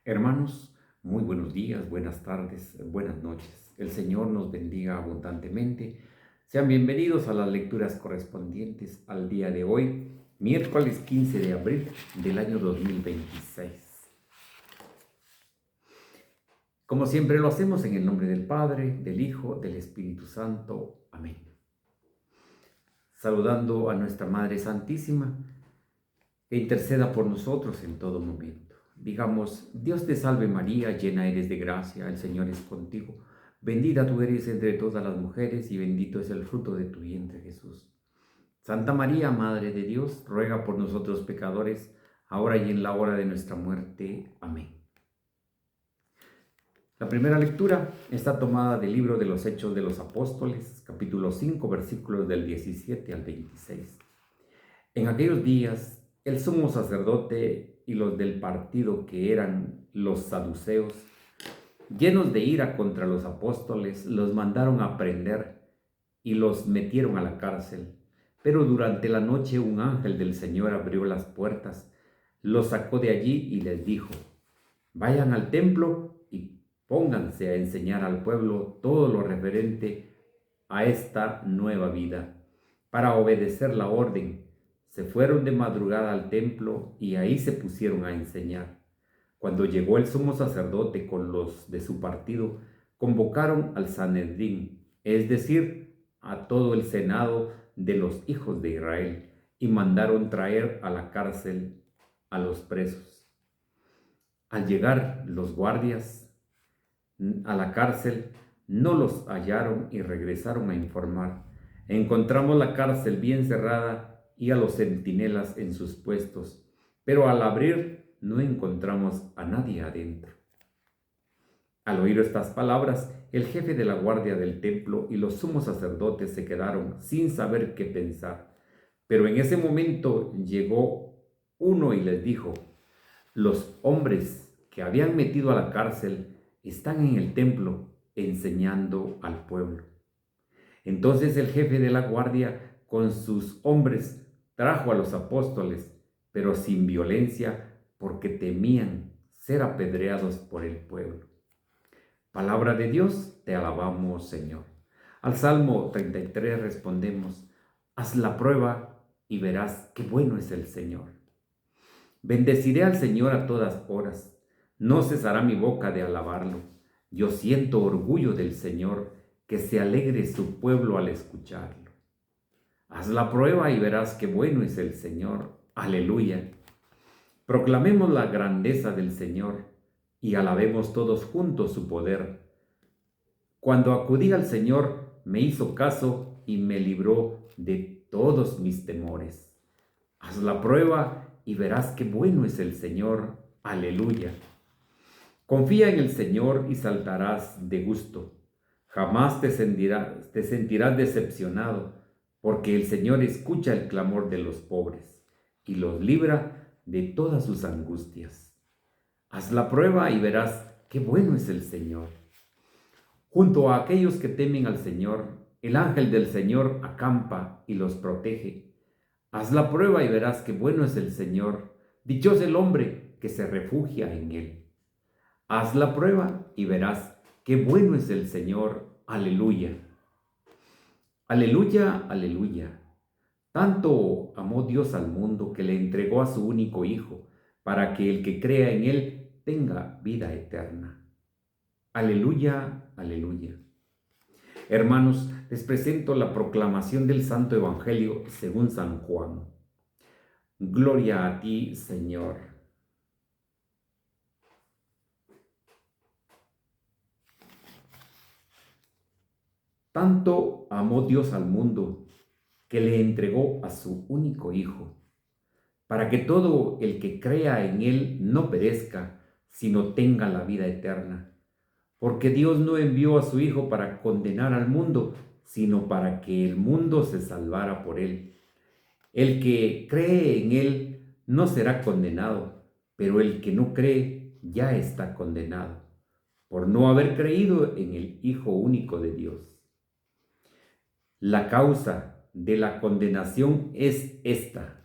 Hermanos, muy buenos días, buenas tardes, buenas noches. El Señor nos bendiga abundantemente. Sean bienvenidos a las lecturas correspondientes al día de hoy, miércoles 15 de abril del año 2026. Como siempre lo hacemos en el nombre del Padre, del Hijo, del Espíritu Santo. Amén. Saludando a nuestra Madre Santísima, que interceda por nosotros en todo momento. Digamos: Dios te salve María, llena eres de gracia, el Señor es contigo. Bendita tú eres entre todas las mujeres y bendito es el fruto de tu vientre, Jesús. Santa María, Madre de Dios, ruega por nosotros pecadores, ahora y en la hora de nuestra muerte. Amén. La primera lectura está tomada del libro de los Hechos de los Apóstoles, capítulo 5, versículos del 17 al 26. En aquellos días, el sumo sacerdote y los del partido que eran los saduceos, llenos de ira contra los apóstoles, los mandaron a prender y los metieron a la cárcel. Pero durante la noche un ángel del Señor abrió las puertas, los sacó de allí y les dijo: vayan al templo y pónganse a enseñar al pueblo todo lo referente a esta nueva vida, para obedecer la orden. Se fueron de madrugada al templo y ahí se pusieron a enseñar. Cuando llegó el sumo sacerdote con los de su partido, convocaron al Sanedrín, es decir, a todo el senado de los hijos de Israel, y mandaron traer a la cárcel a los presos. Al llegar los guardias a la cárcel, no los hallaron y regresaron a informar: encontramos la cárcel bien cerrada y a los centinelas en sus puestos, pero al abrir no encontramos a nadie adentro. Al oír estas palabras, el jefe de la guardia del templo y los sumos sacerdotes se quedaron sin saber qué pensar. Pero en ese momento llegó uno y les dijo: los hombres que habían metido a la cárcel están en el templo enseñando al pueblo. Entonces el jefe de la guardia con sus hombres trajo a los apóstoles, pero sin violencia, porque temían ser apedreados por el pueblo. Palabra de Dios, te alabamos, Señor. Al Salmo 33 respondemos: haz la prueba y verás qué bueno es el Señor. Bendeciré al Señor a todas horas, no cesará mi boca de alabarlo. Yo siento orgullo del Señor, que se alegre su pueblo al escucharlo. Haz la prueba y verás qué bueno es el Señor. Aleluya. Proclamemos la grandeza del Señor y alabemos todos juntos su poder. Cuando acudí al Señor, me hizo caso y me libró de todos mis temores. Haz la prueba y verás qué bueno es el Señor. Aleluya. Confía en el Señor y saltarás de gusto. Jamás te sentirás decepcionado, porque el Señor escucha el clamor de los pobres y los libra de todas sus angustias. Haz la prueba y verás qué bueno es el Señor. Junto a aquellos que temen al Señor, el ángel del Señor acampa y los protege. Haz la prueba y verás qué bueno es el Señor. Dichoso el hombre que se refugia en él. Haz la prueba y verás qué bueno es el Señor. Aleluya. Aleluya, aleluya. Tanto amó Dios al mundo que le entregó a su único Hijo, para que el que crea en él tenga vida eterna. Aleluya, aleluya. Hermanos, les presento la proclamación del Santo Evangelio según San Juan. Gloria a ti, Señor. Tanto amó Dios al mundo que le entregó a su único Hijo, para que todo el que crea en él no perezca, sino tenga la vida eterna. Porque Dios no envió a su Hijo para condenar al mundo, sino para que el mundo se salvara por él. El que cree en él no será condenado, pero el que no cree ya está condenado, por no haber creído en el Hijo único de Dios. La causa de la condenación es esta: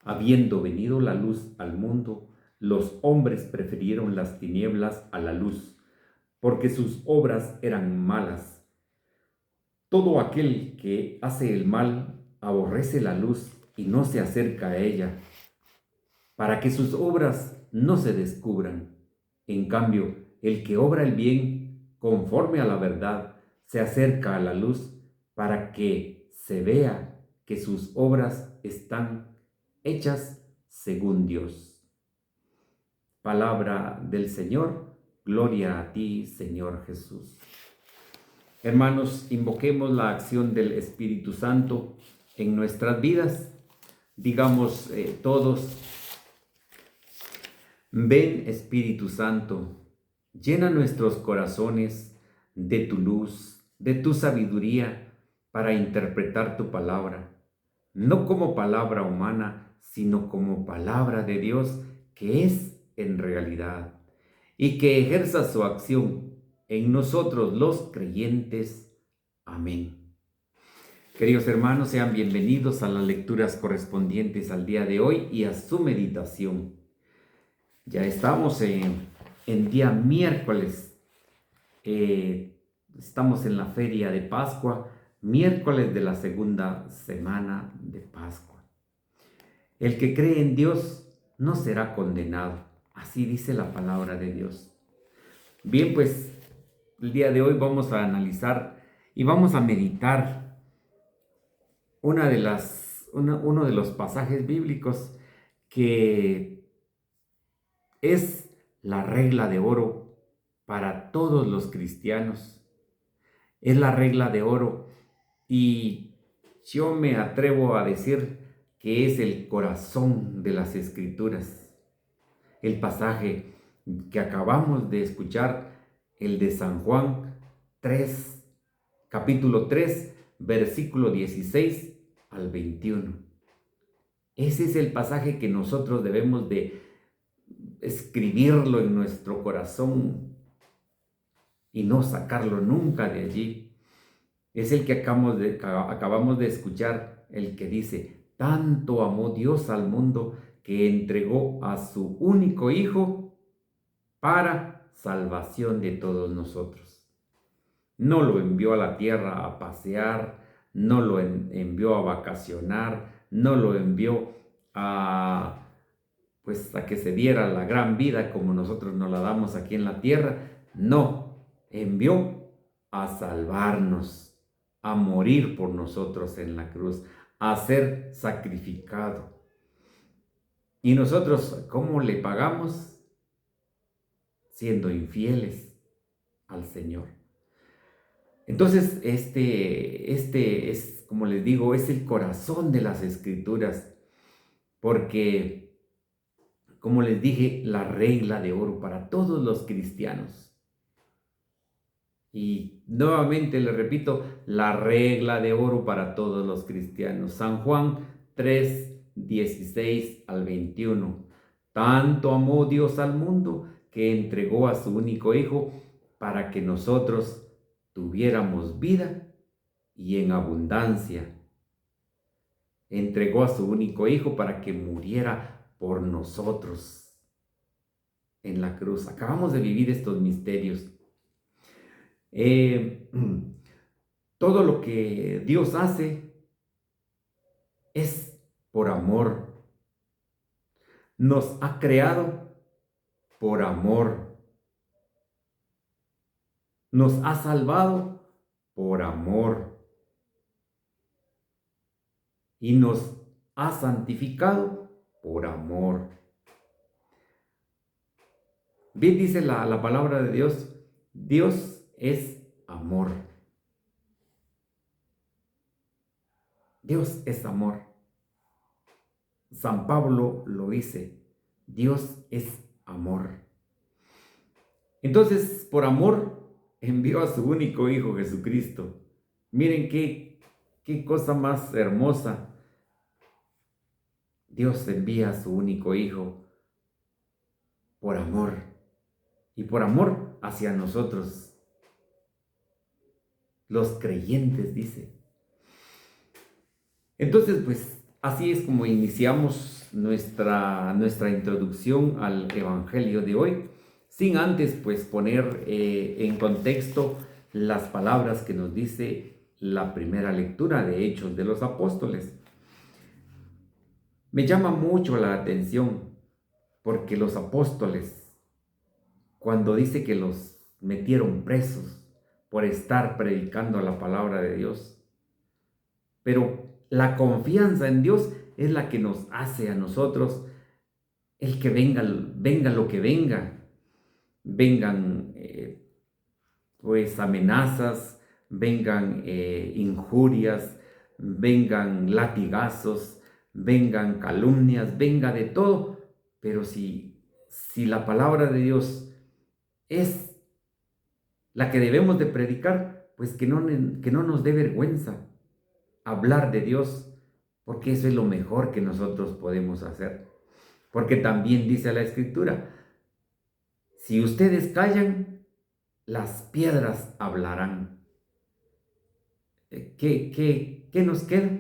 habiendo venido la luz al mundo, los hombres prefirieron las tinieblas a la luz, porque sus obras eran malas. Todo aquel que hace el mal aborrece la luz y no se acerca a ella, para que sus obras no se descubran. En cambio, el que obra el bien conforme a la verdad se acerca a la luz para que se vea que sus obras están hechas según Dios. Palabra del Señor, gloria a ti, Señor Jesús. Hermanos, invoquemos la acción del Espíritu Santo en nuestras vidas. Digamos todos: ven, Espíritu Santo, llena nuestros corazones de tu luz, de tu sabiduría para interpretar tu palabra, no como palabra humana, sino como palabra de Dios que es en realidad, y que ejerza su acción en nosotros los creyentes. Amén. Queridos hermanos, sean bienvenidos a las lecturas correspondientes al día de hoy y a su meditación. Ya estamos en día miércoles, estamos en la feria de Pascua, miércoles de la segunda semana de Pascua. El que cree en Dios no será condenado, así dice la palabra de Dios. Bien, pues el día de hoy vamos a analizar y vamos a meditar uno de los pasajes bíblicos que es la regla de oro para todos los cristianos. Es la regla de oro y yo me atrevo a decir que es el corazón de las Escrituras. El pasaje que acabamos de escuchar, el de San Juan 3, capítulo 3, versículo 16 al 21. Ese es el pasaje que nosotros debemos de escribirlo en nuestro corazón y no sacarlo nunca de allí. Es el que acabamos de escuchar, el que dice: tanto amó Dios al mundo que entregó a su único Hijo para salvación de todos nosotros. No lo envió a la tierra a pasear, no lo envió a vacacionar, no lo envió a que se diera la gran vida como nosotros nos la damos aquí en la tierra. No, envió a salvarnos, a morir por nosotros en la cruz, a ser sacrificado. ¿Y nosotros cómo le pagamos? Siendo infieles al Señor. Entonces, este es, como les digo, es el corazón de las Escrituras, porque, como les dije, la regla de oro para todos los cristianos. Y nuevamente les repito, la regla de oro para todos los cristianos. San Juan 3, 16 al 21. Tanto amó Dios al mundo que entregó a su único Hijo para que nosotros tuviéramos vida y en abundancia. Entregó a su único Hijo para que muriera por nosotros en la cruz. Acabamos de vivir estos misterios. Todo lo que Dios hace es por amor. Nos ha creado por amor. Nos ha salvado por amor. Y nos ha santificado por amor. Bien dice la palabra de Dios: Dios es amor. Dios es amor. San Pablo lo dice: Dios es amor. Entonces, por amor, envió a su único Hijo Jesucristo. Miren qué cosa más hermosa. Dios envía a su único Hijo por amor. Y por amor hacia nosotros, los creyentes, dice. Entonces, pues, así es como iniciamos nuestra introducción al Evangelio de hoy, sin antes pues poner en contexto las palabras que nos dice la primera lectura de Hechos de los Apóstoles. Me llama mucho la atención porque los apóstoles, cuando dice que los metieron presos por estar predicando la palabra de Dios, pero la confianza en Dios es la que nos hace a nosotros el que venga lo que venga, vengan pues amenazas, vengan injurias, vengan latigazos, vengan calumnias, venga de todo, pero si la palabra de Dios es la que debemos de predicar, pues que no nos dé vergüenza hablar de Dios, porque eso es lo mejor que nosotros podemos hacer. Porque también dice la Escritura, si ustedes callan, las piedras hablarán. ¿Qué nos queda?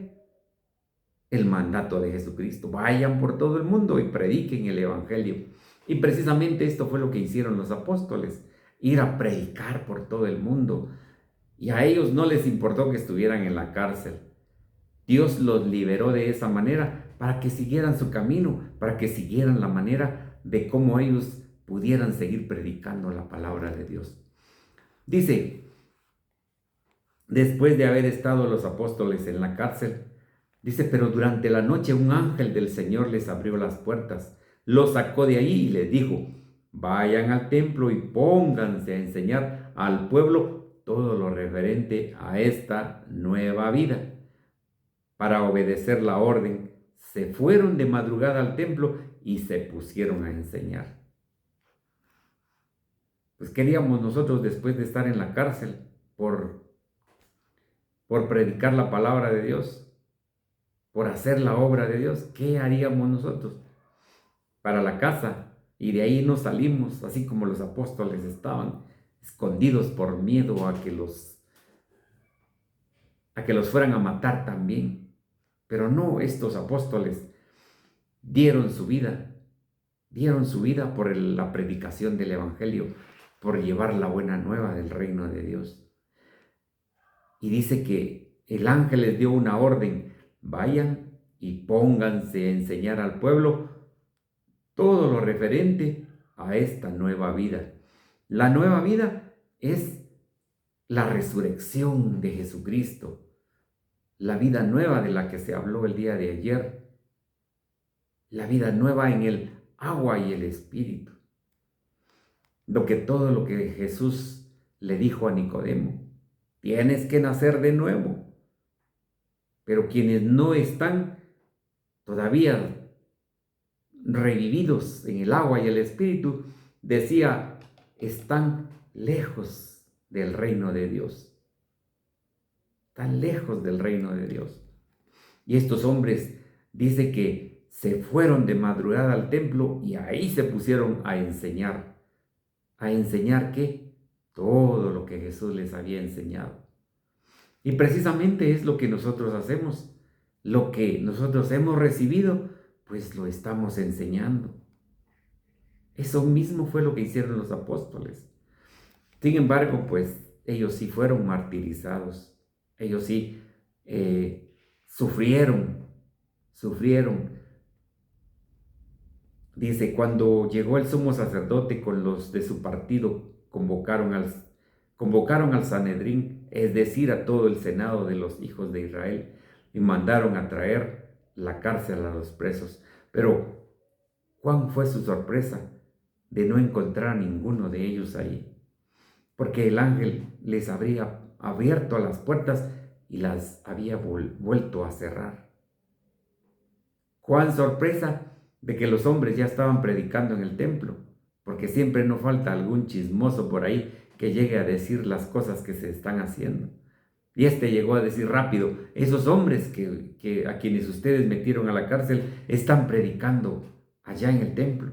El mandato de Jesucristo. Vayan por todo el mundo y prediquen el Evangelio. Y precisamente esto fue lo que hicieron los apóstoles, ir a predicar por todo el mundo. Y a ellos no les importó que estuvieran en la cárcel. Dios los liberó de esa manera para que siguieran su camino, para que siguieran la manera de cómo ellos pudieran seguir predicando la palabra de Dios. Dice, después de haber estado los apóstoles en la cárcel, dice, pero durante la noche un ángel del Señor les abrió las puertas, los sacó de ahí y les dijo, vayan al templo y pónganse a enseñar al pueblo todo lo referente a esta nueva vida. Para obedecer la orden, se fueron de madrugada al templo y se pusieron a enseñar. Pues queríamos nosotros, después de estar en la cárcel por predicar la palabra de Dios, por hacer la obra de Dios, ¿qué haríamos nosotros? Para la casa, y de ahí nos salimos, así como los apóstoles estaban escondidos por miedo a que los fueran a matar también. Pero no, estos apóstoles dieron su vida por la predicación del Evangelio, por llevar la buena nueva del reino de Dios. Y dice que el ángel les dio una orden, vayan y pónganse a enseñar al pueblo todo lo referente a esta nueva vida. La nueva vida es la resurrección de Jesucristo, la vida nueva de la que se habló el día de ayer, la vida nueva en el agua y el espíritu. Todo lo que Jesús le dijo a Nicodemo, tienes que nacer de nuevo. Pero quienes no están todavía revividos en el agua y el espíritu, decía, están lejos del reino de Dios. Están lejos del reino de Dios. Y estos hombres, dice que se fueron de madrugada al templo y ahí se pusieron a enseñar. ¿A enseñar qué? Todo lo que Jesús les había enseñado. Y precisamente es lo que nosotros hacemos. Lo que nosotros hemos recibido, pues lo estamos enseñando. Eso mismo fue lo que hicieron los apóstoles. Sin embargo, pues ellos sí fueron martirizados. Ellos sí sufrieron. Dice, cuando llegó el sumo sacerdote con los de su partido, convocaron al Sanedrín, es decir, a todo el senado de los hijos de Israel, y mandaron a traer la cárcel a los presos. Pero, ¿cuán fue su sorpresa de no encontrar a ninguno de ellos ahí? Porque el ángel les habría abierto las puertas y las había vuelto a cerrar. ¿Cuán sorpresa de que los hombres ya estaban predicando en el templo? Porque siempre no falta algún chismoso por ahí que llegue a decir las cosas que se están haciendo. Y llegó a decir rápido, esos hombres que a quienes ustedes metieron a la cárcel están predicando allá en el templo.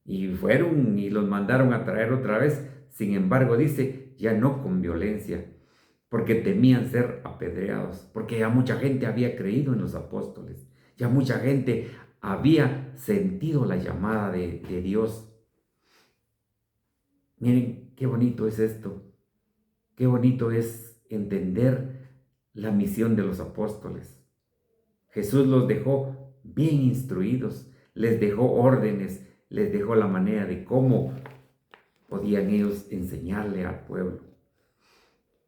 Y fueron y los mandaron a traer otra vez. Sin embargo, dice, ya no con violencia, porque temían ser apedreados, porque ya mucha gente había creído en los apóstoles. Ya mucha gente había sentido la llamada de Dios. Miren, qué bonito es esto. Qué bonito es entender la misión de los apóstoles. Jesús los dejó bien instruidos, les dejó órdenes, les dejó la manera de cómo podían ellos enseñarle al pueblo.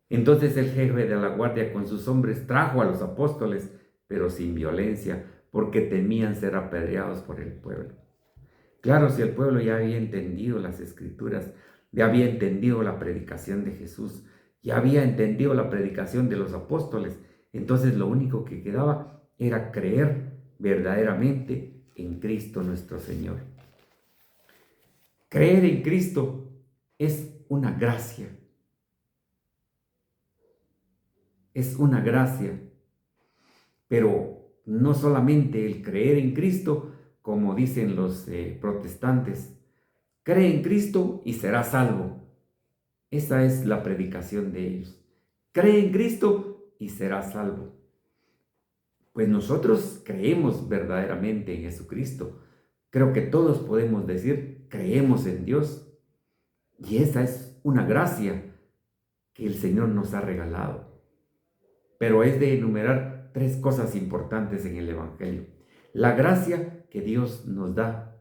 Entonces el jefe de la guardia con sus hombres trajo a los apóstoles, pero sin violencia, porque temían ser apedreados por el pueblo. Claro, si el pueblo ya había entendido las escrituras, ya había entendido la predicación de Jesús, ya había entendido la predicación de los apóstoles, entonces lo único que quedaba era creer verdaderamente en Cristo nuestro Señor. Creer en Cristo es una gracia. Es una gracia. Pero no solamente el creer en Cristo, como dicen los protestantes, cree en Cristo y serás salvo. Esa es la predicación de ellos. Cree en Cristo y serás salvo. Pues nosotros creemos verdaderamente en Jesucristo. Creo que todos podemos decir, creemos en Dios. Y esa es una gracia que el Señor nos ha regalado. Pero es de enumerar 3 cosas importantes en el Evangelio. La gracia que Dios nos da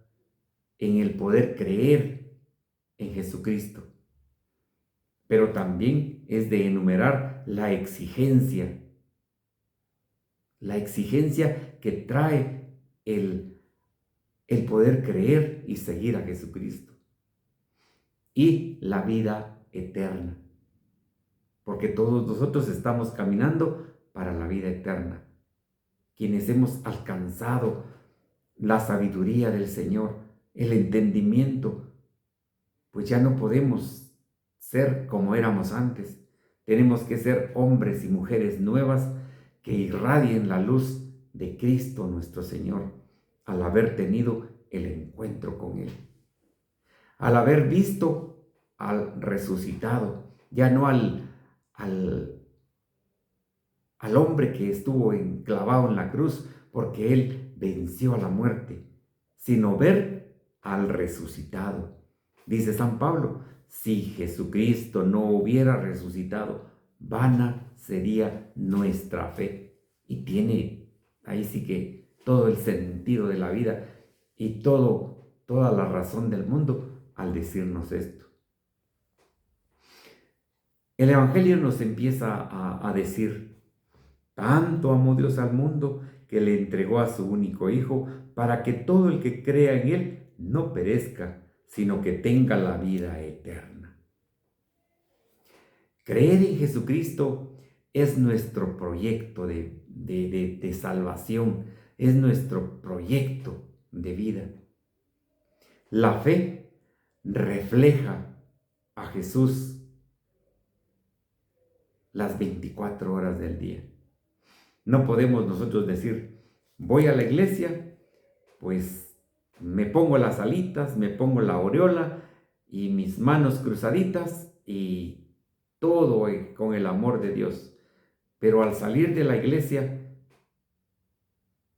en el poder creer en Jesucristo. Pero también es de enumerar la exigencia que trae el poder creer y seguir a Jesucristo. Y la vida eterna. Porque todos nosotros estamos caminando para la vida eterna. Quienes hemos alcanzado la sabiduría del Señor, el entendimiento, pues ya no podemos ser como éramos antes. Tenemos que ser hombres y mujeres nuevas que irradien la luz de Cristo nuestro Señor al haber tenido el encuentro con Él. Al haber visto al resucitado, ya no al hombre que estuvo clavado en la cruz porque Él venció a la muerte, sino ver al resucitado. Dice San Pablo, si Jesucristo no hubiera resucitado, vana sería nuestra fe. Y tiene ahí sí que todo el sentido de la vida y toda la razón del mundo al decirnos esto. El Evangelio nos empieza a decir, tanto amó Dios al mundo que le entregó a su único Hijo para que todo el que crea en Él no perezca, sino que tenga la vida eterna. Creer en Jesucristo es nuestro proyecto de salvación, es nuestro proyecto de vida. La fe refleja a Jesús las 24 horas del día. No podemos nosotros decir, voy a la iglesia, pues me pongo las alitas, me pongo la aureola y mis manos cruzaditas y todo con el amor de Dios. Pero al salir de la iglesia,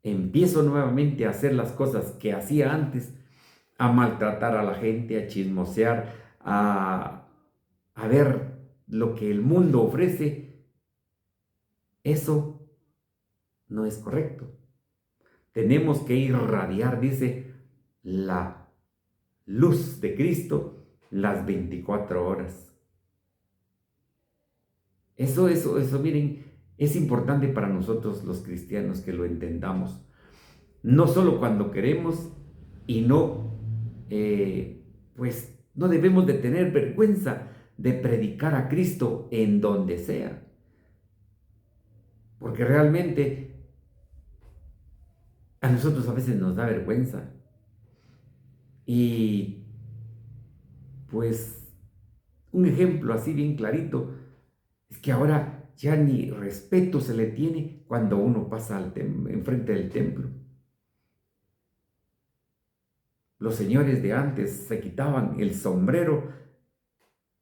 empiezo nuevamente a hacer las cosas que hacía antes, a maltratar a la gente, a chismosear, a ver lo que el mundo ofrece. Eso no es correcto. Tenemos que irradiar, dice, la luz de Cristo las 24 horas. Eso, miren, es importante para nosotros los cristianos que lo entendamos. No solo cuando queremos y no, pues no debemos de tener vergüenza de predicar a Cristo en donde sea. Porque realmente a nosotros a veces nos da vergüenza. Y pues un ejemplo así bien clarito es que ahora ya ni respeto se le tiene cuando uno pasa enfrente del templo. Los señores de antes se quitaban el sombrero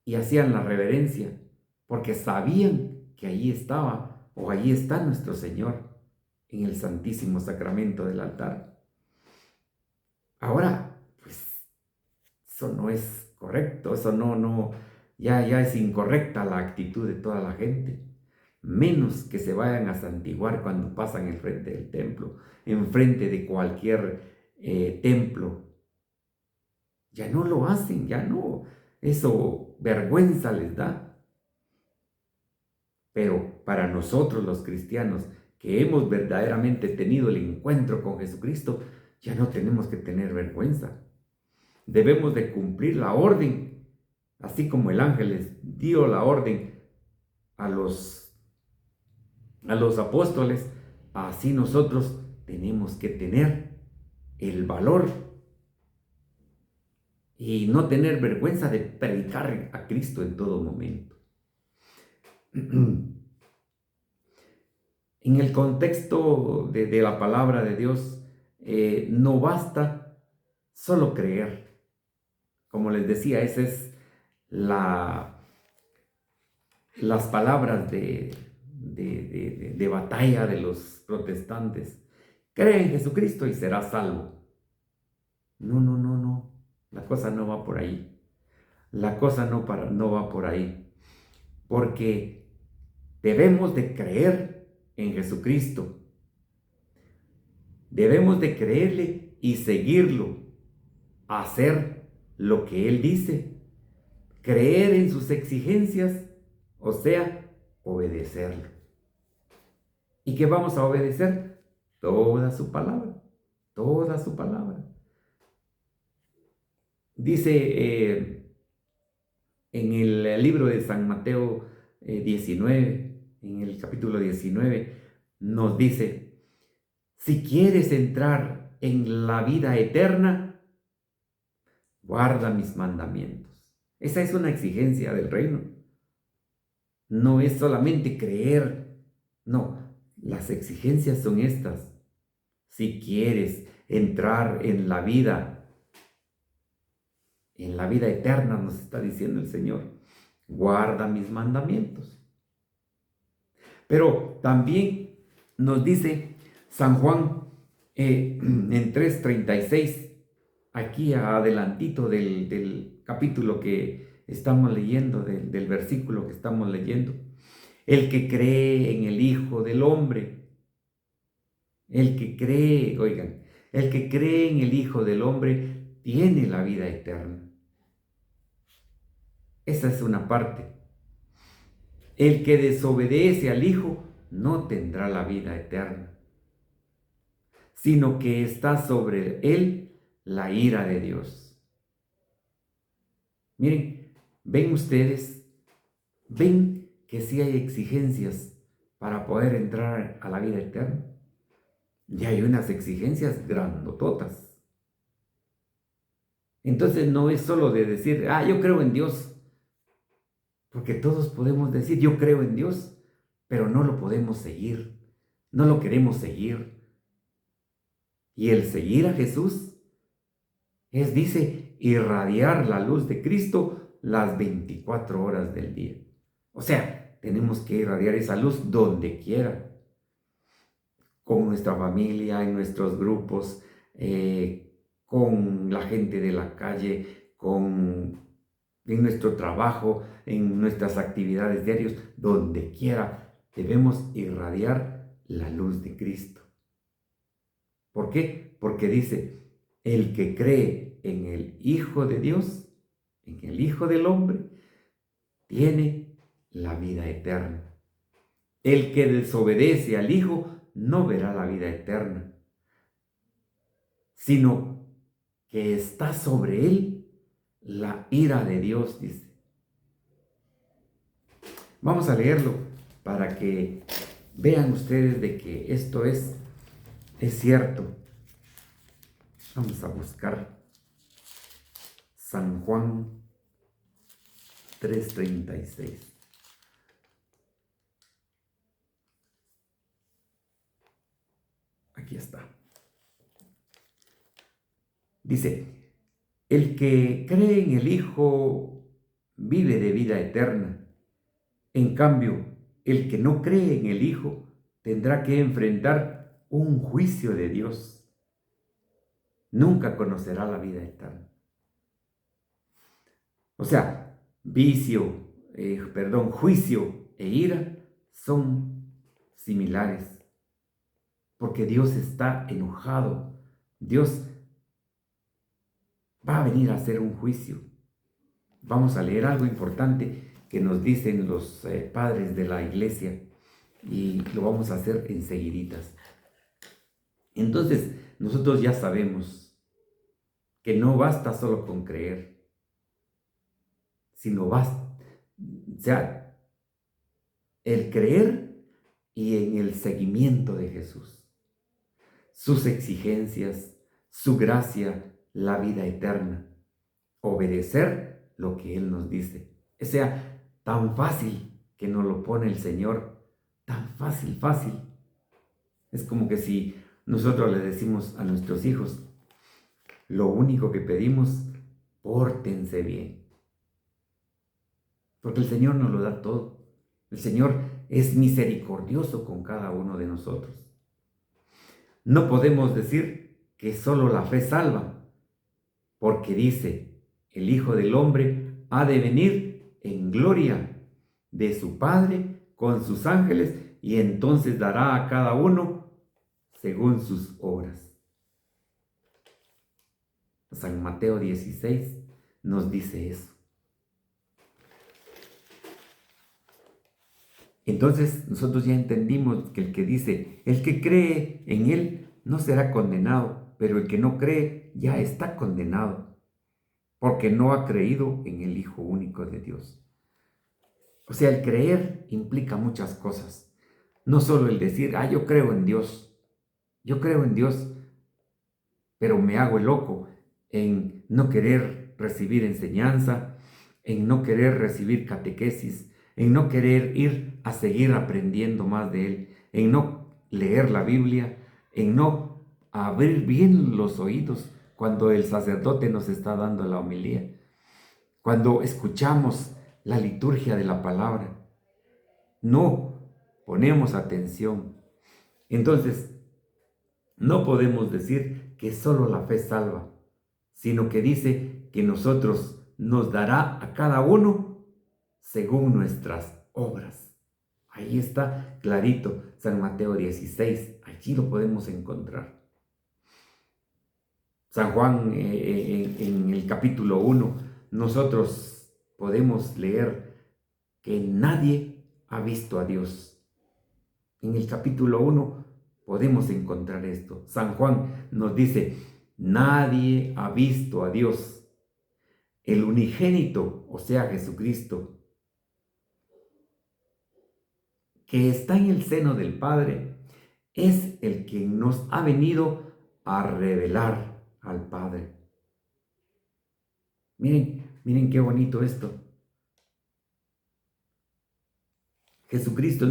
y hacían la reverencia porque sabían que allí estaba o allí está nuestro Señor en el Santísimo Sacramento del altar. Ahora, pues, eso no es correcto, eso ya es incorrecta la actitud de toda la gente. Menos que se vayan a santiguar cuando pasan enfrente del templo, enfrente de cualquier templo. Ya no lo hacen, ya no. Eso vergüenza les da. Pero para nosotros los cristianos que hemos verdaderamente tenido el encuentro con Jesucristo, ya no tenemos que tener vergüenza. Debemos de cumplir la orden, así como el ángel les dio la orden a los apóstoles, así nosotros tenemos que tener el valor y no tener vergüenza de predicar a Cristo en todo momento. En el contexto de la palabra de Dios, no basta solo creer. Como les decía, esa es las palabras de batalla de los protestantes. Cree en Jesucristo y serás salvo. No. La cosa no va por ahí. La cosa no va por ahí. Porque debemos de creer en Jesucristo. Debemos de creerle y seguirlo. Hacer lo que Él dice. Creer en sus exigencias, o sea, obedecerlo. ¿Y qué vamos a obedecer? Toda su palabra. Toda su palabra. Dice en el libro de San Mateo 19, en el capítulo 19, nos dice, si quieres entrar en la vida eterna, guarda mis mandamientos. Esa es una exigencia del reino. No es solamente creer, no, las exigencias son estas. Si quieres entrar en la vida eterna, nos está diciendo el Señor, guarda mis mandamientos. Pero también nos dice San Juan en 3:36, aquí adelantito del capítulo que estamos leyendo, del versículo que estamos leyendo, el que cree en el Hijo del Hombre, el que cree en el Hijo del Hombre tiene la vida eterna. Esa es una parte. El que desobedece al Hijo no tendrá la vida eterna, sino que está sobre él la ira de Dios. Miren, ven ustedes, ven que sí hay exigencias para poder entrar a la vida eterna. Y hay unas exigencias grandototas. Entonces no es solo de decir, yo creo en Dios. Porque todos podemos decir, yo creo en Dios, pero no lo podemos seguir, no lo queremos seguir. Y el seguir a Jesús dice, irradiar la luz de Cristo las 24 horas del día. O sea, tenemos que irradiar esa luz donde quiera, con nuestra familia, en nuestros grupos, con la gente de la calle, en nuestro trabajo, en nuestras actividades diarias, donde quiera, debemos irradiar la luz de Cristo. ¿Por qué? Porque dice, el que cree en el Hijo de Dios, en el Hijo del Hombre, tiene la vida eterna. El que desobedece al Hijo no verá la vida eterna, sino que está sobre él la ira de Dios, dice. Vamos a leerlo para que vean ustedes de que esto es cierto. Vamos a buscar San Juan 3:36. Aquí está. Dice, el que cree en el Hijo vive de vida eterna. En cambio, el que no cree en el Hijo tendrá que enfrentar un juicio de Dios, nunca conocerá la vida eterna. O sea, juicio e ira son similares, porque Dios está enojado. Dios va a venir a hacer un juicio. Vamos a leer algo importante que nos dicen los padres de la iglesia y lo vamos a hacer enseguiditas. Entonces, nosotros ya sabemos que no basta solo con creer, sino basta, o sea, el creer y en el seguimiento de Jesús, sus exigencias, su gracia, la vida eterna, obedecer lo que Él nos dice. O sea, tan fácil que nos lo pone el Señor, tan fácil. Es como que si nosotros le decimos a nuestros hijos, lo único que pedimos, pórtense bien. Porque el Señor nos lo da todo. El Señor es misericordioso con cada uno de nosotros. No podemos decir que solo la fe salva, porque dice, el Hijo del Hombre ha de venir en gloria de su Padre con sus ángeles y entonces dará a cada uno según sus obras. San Mateo 16 nos dice eso. Entonces nosotros ya entendimos que el que dice, el que cree en Él no será condenado, pero el que no cree ya está condenado, porque no ha creído en el Hijo único de Dios. O sea, el creer implica muchas cosas. No solo el decir, yo creo en Dios, pero me hago el loco en no querer recibir enseñanza, en no querer recibir catequesis, en no querer ir a seguir aprendiendo más de Él, en no leer la Biblia, en no abrir bien los oídos cuando el sacerdote nos está dando la homilía, cuando escuchamos la liturgia de la palabra. No ponemos atención. Entonces, no podemos decir que solo la fe salva, sino que dice que nos dará a cada uno según nuestras obras. Ahí está clarito, San Mateo 16, allí lo podemos encontrar. San Juan en el capítulo 1, nosotros podemos leer que nadie ha visto a Dios. En el capítulo 1 podemos encontrar esto. San Juan nos dice, nadie ha visto a Dios. El unigénito, o sea, Jesucristo, que está en el seno del Padre, es el que nos ha venido a revelar al Padre. Miren qué bonito esto. Jesucristo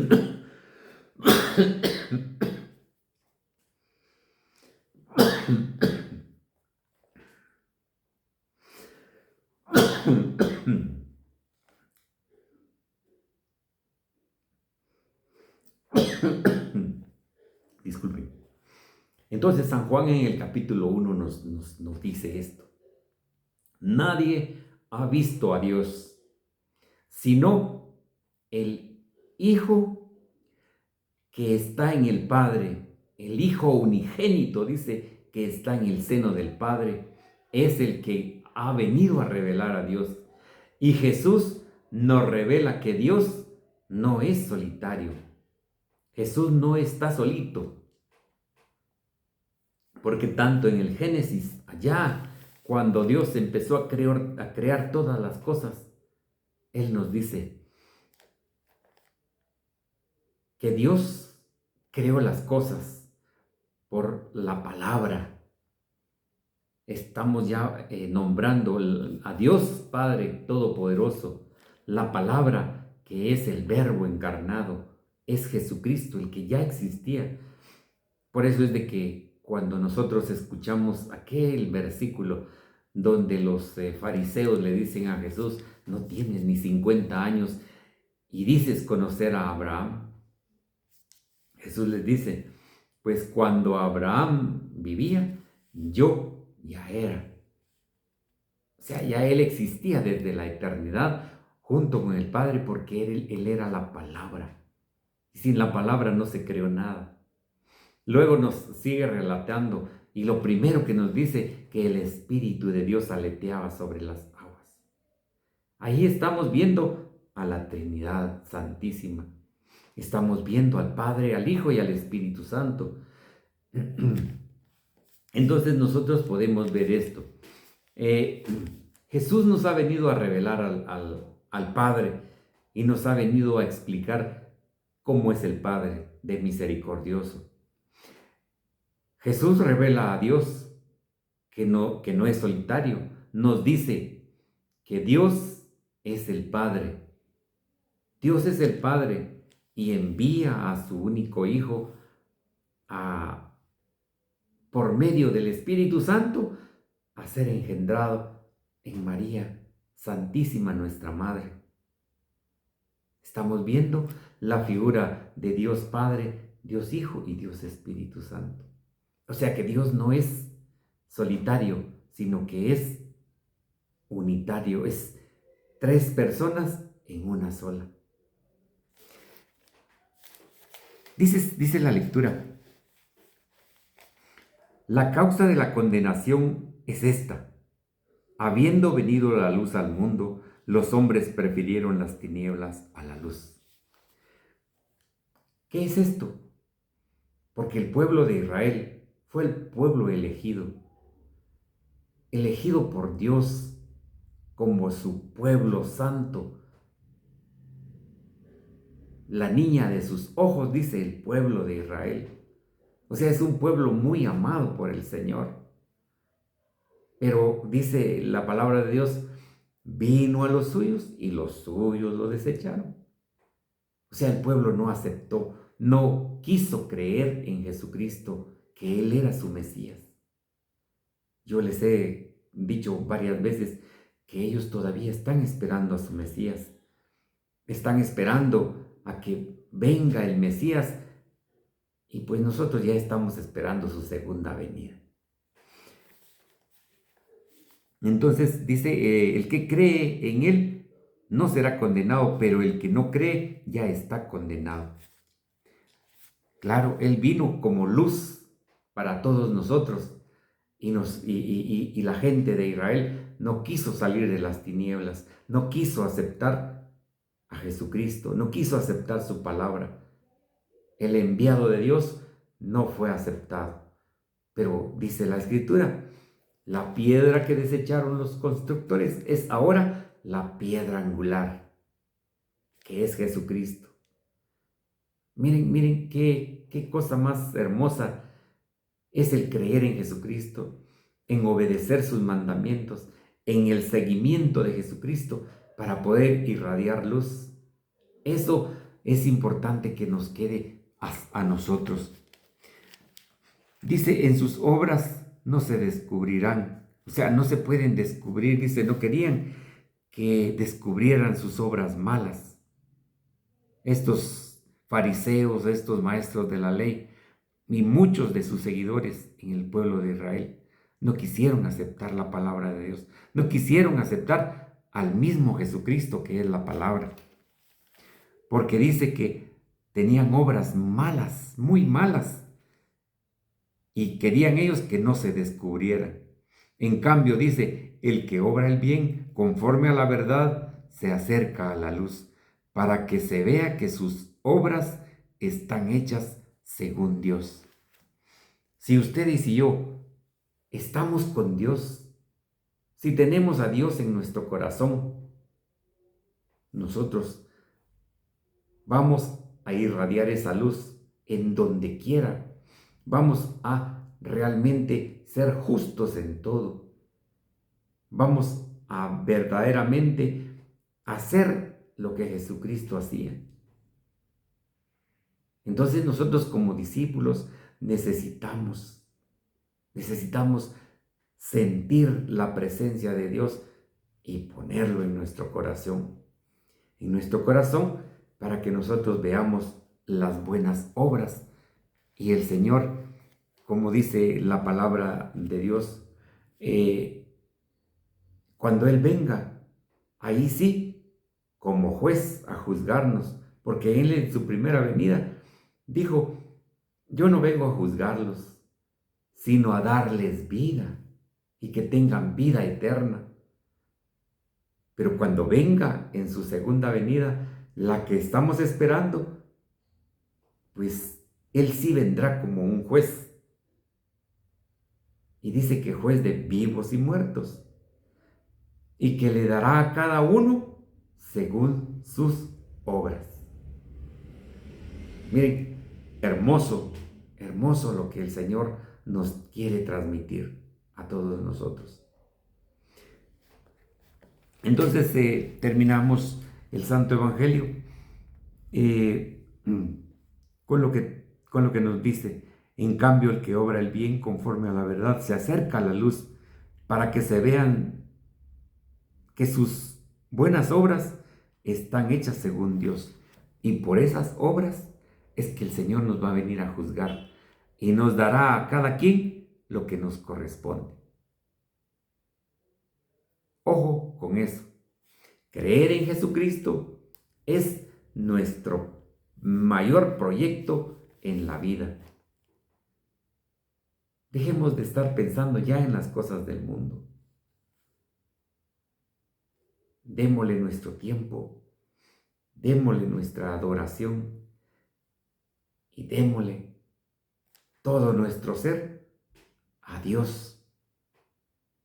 disculpen. Entonces San Juan en el capítulo 1 nos dice esto. Nadie ha visto a Dios, sino el Hijo que está en el Padre. El Hijo unigénito, dice, que está en el seno del Padre, es el que ha venido a revelar a Dios. Y Jesús nos revela que Dios no es solitario. Jesús no está solito. Porque tanto en el Génesis, allá, cuando Dios empezó a crear todas las cosas, Él nos dice que Dios creó las cosas por la palabra. Estamos ya nombrando a Dios Padre Todopoderoso, la palabra que es el Verbo encarnado, es Jesucristo, el que ya existía. Por eso es de que cuando nosotros escuchamos aquel versículo donde los fariseos le dicen a Jesús, no tienes ni 50 años y dices conocer a Abraham, Jesús les dice, pues cuando Abraham vivía, yo ya era. O sea, ya Él existía desde la eternidad junto con el Padre porque él era la palabra. Y sin la palabra no se creó nada. Luego nos sigue relatando y lo primero que nos dice que el Espíritu de Dios aleteaba sobre las aguas. Ahí estamos viendo a la Trinidad Santísima. Estamos viendo al Padre, al Hijo y al Espíritu Santo. Entonces nosotros podemos ver esto. Jesús nos ha venido a revelar al Padre y nos ha venido a explicar cómo es el Padre de misericordioso. Jesús revela a Dios que no es solitario. Nos dice que Dios es el Padre. Dios es el Padre y envía a su único Hijo por medio del Espíritu Santo a ser engendrado en María Santísima, nuestra Madre. Estamos viendo la figura de Dios Padre, Dios Hijo y Dios Espíritu Santo. O sea que Dios no es solitario, sino que es unitario, es tres personas en una sola. Dice la lectura: la causa de la condenación es esta: habiendo venido la luz al mundo, los hombres prefirieron las tinieblas a la luz. ¿Qué es esto? Porque el pueblo de Israel fue el pueblo elegido por Dios como su pueblo santo. La niña de sus ojos, dice el pueblo de Israel. O sea, es un pueblo muy amado por el Señor. Pero dice la palabra de Dios, vino a los suyos y los suyos lo desecharon. O sea, el pueblo no aceptó, no quiso creer en Jesucristo, que Él era su Mesías. Yo les he dicho varias veces que ellos todavía están esperando a su Mesías. Están esperando a que venga el Mesías y pues nosotros ya estamos esperando su segunda venida. Entonces dice, el que cree en Él no será condenado, pero el que no cree ya está condenado. Claro, Él vino como luz para todos nosotros y la gente de Israel no quiso salir de las tinieblas, no quiso aceptar a Jesucristo, no quiso aceptar su palabra. El enviado de Dios no fue aceptado. Pero dice la Escritura, la piedra que desecharon los constructores es ahora la piedra angular, que es Jesucristo. Miren qué cosa más hermosa es el creer en Jesucristo, en obedecer sus mandamientos, en el seguimiento de Jesucristo para poder irradiar luz. Eso es importante que nos quede a nosotros. Dice, en sus obras no se descubrirán, o sea, no se pueden descubrir. Dice, no querían que descubrieran sus obras malas. Estos fariseos, estos maestros de la ley y muchos de sus seguidores en el pueblo de Israel no quisieron aceptar la palabra de Dios, no quisieron aceptar al mismo Jesucristo, que es la palabra, porque dice que tenían obras malas, muy malas, y querían ellos que no se descubrieran. En cambio, dice, el que obra el bien conforme a la verdad se acerca a la luz, para que se vea que sus obras están hechas según Dios. Si ustedes y yo estamos con Dios, si tenemos a Dios en nuestro corazón, nosotros vamos a irradiar esa luz en donde quiera. Vamos a realmente ser justos en todo. Vamos a verdaderamente hacer lo que Jesucristo hacía. Entonces nosotros como discípulos necesitamos sentir la presencia de Dios y ponerlo en nuestro corazón. En nuestro corazón para que nosotros veamos las buenas obras Y el Señor, como dice la palabra de Dios, cuando Él venga, ahí sí, como juez a juzgarnos, porque Él en su primera venida dijo, yo no vengo a juzgarlos, sino a darles vida y que tengan vida eterna. Pero cuando venga en su segunda venida, la que estamos esperando, pues Él sí vendrá como un juez. Y dice que juez de vivos y muertos. Y que le dará a cada uno según sus obras. Miren, hermoso, hermoso lo que el Señor nos quiere transmitir a todos nosotros. Entonces terminamos el Santo Evangelio con lo que nos dice, en cambio el que obra el bien conforme a la verdad se acerca a la luz para que se vean que sus buenas obras están hechas según Dios. Y por esas obras es que el Señor nos va a venir a juzgar y nos dará a cada quien lo que nos corresponde. Ojo con eso. Creer en Jesucristo es nuestro mayor proyecto en la vida. Dejemos de estar pensando ya en las cosas del mundo. Démosle nuestro tiempo, démosle nuestra adoración y démosle todo nuestro ser a Dios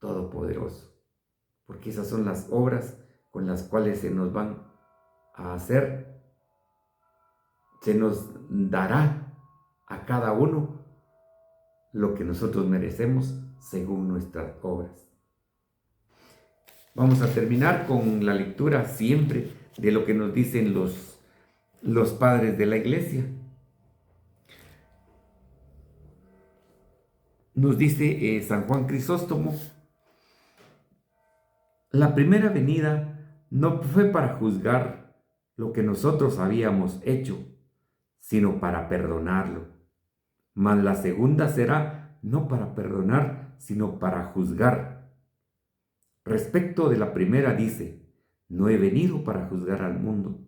Todopoderoso. Porque esas son las obras con las cuales se nos van a hacer, se nos dará a cada uno lo que nosotros merecemos según nuestras obras. Vamos a terminar con la lectura siempre de lo que nos dicen los padres de la iglesia. Nos dice San Juan Crisóstomo, la primera venida no fue para juzgar lo que nosotros habíamos hecho, sino para perdonarlo. Mas la segunda será no para perdonar, sino para juzgar. Respecto de la primera dice, no he venido para juzgar al mundo,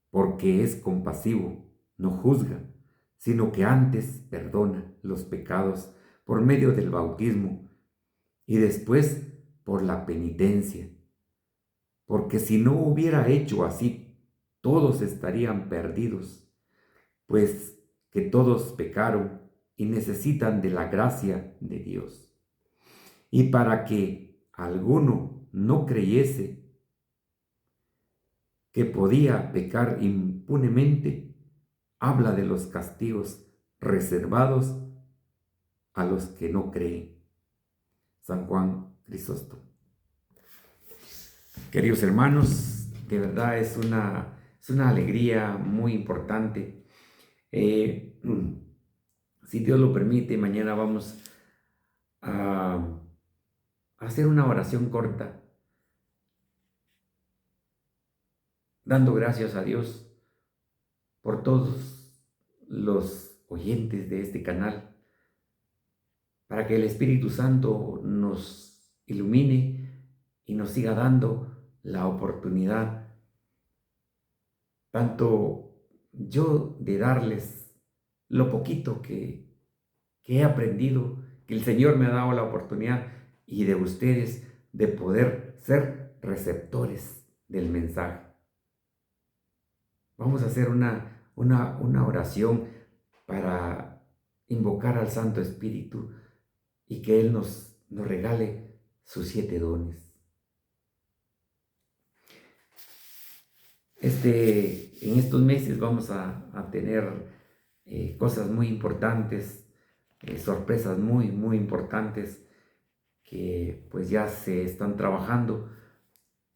porque es compasivo, no juzga, sino que antes perdona los pecados por medio del bautismo y después por la penitencia. Porque si no hubiera hecho así, todos estarían perdidos, pues que todos pecaron y necesitan de la gracia de Dios. Y para que alguno no creyese que podía pecar impunemente, habla de los castigos reservados a los que no creen. San Juan Crisóstomo. Queridos hermanos, de verdad es una alegría muy importante. Si Dios lo permite, mañana vamos a hacer una oración corta, dando gracias a Dios por todos los oyentes de este canal, para que el Espíritu Santo nos ilumine y nos siga dando la oportunidad, tanto yo de darles lo poquito que he aprendido, que el Señor me ha dado la oportunidad, y de ustedes de poder ser receptores del mensaje. Vamos a hacer una oración para invocar al Santo Espíritu y que Él nos regale sus 7 dones. En estos meses vamos a tener cosas muy importantes, sorpresas muy, muy importantes que pues ya se están trabajando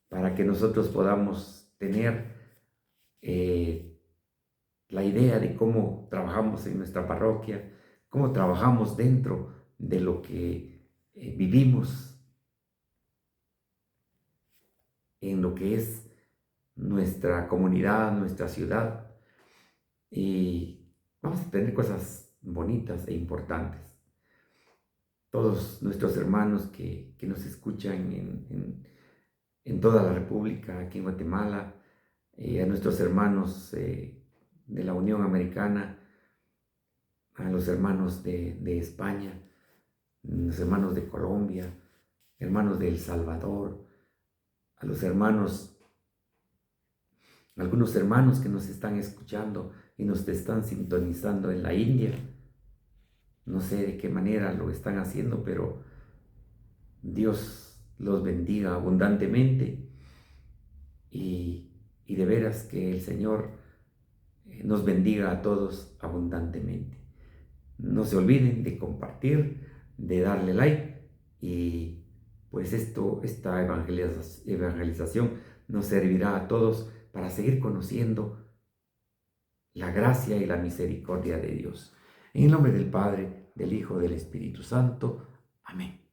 para que nosotros podamos tener la idea de cómo trabajamos en nuestra parroquia, cómo trabajamos dentro de lo que vivimos, en lo que es nuestra comunidad, nuestra ciudad. Y vamos a tener cosas bonitas e importantes. Todos nuestros hermanos que nos escuchan en toda la República, aquí en Guatemala, a nuestros hermanos de la Unión Americana, a los hermanos de España, los hermanos de Colombia, hermanos de El Salvador, a los hermanos, algunos hermanos que nos están escuchando y nos están sintonizando en la India. No sé de qué manera lo están haciendo, pero Dios los bendiga abundantemente y de veras que el Señor nos bendiga a todos abundantemente. No se olviden de compartir, de darle like y pues esta evangelización nos servirá a todos para seguir conociendo la gracia y la misericordia de Dios. En el nombre del Padre, del Hijo, del Espíritu Santo. Amén.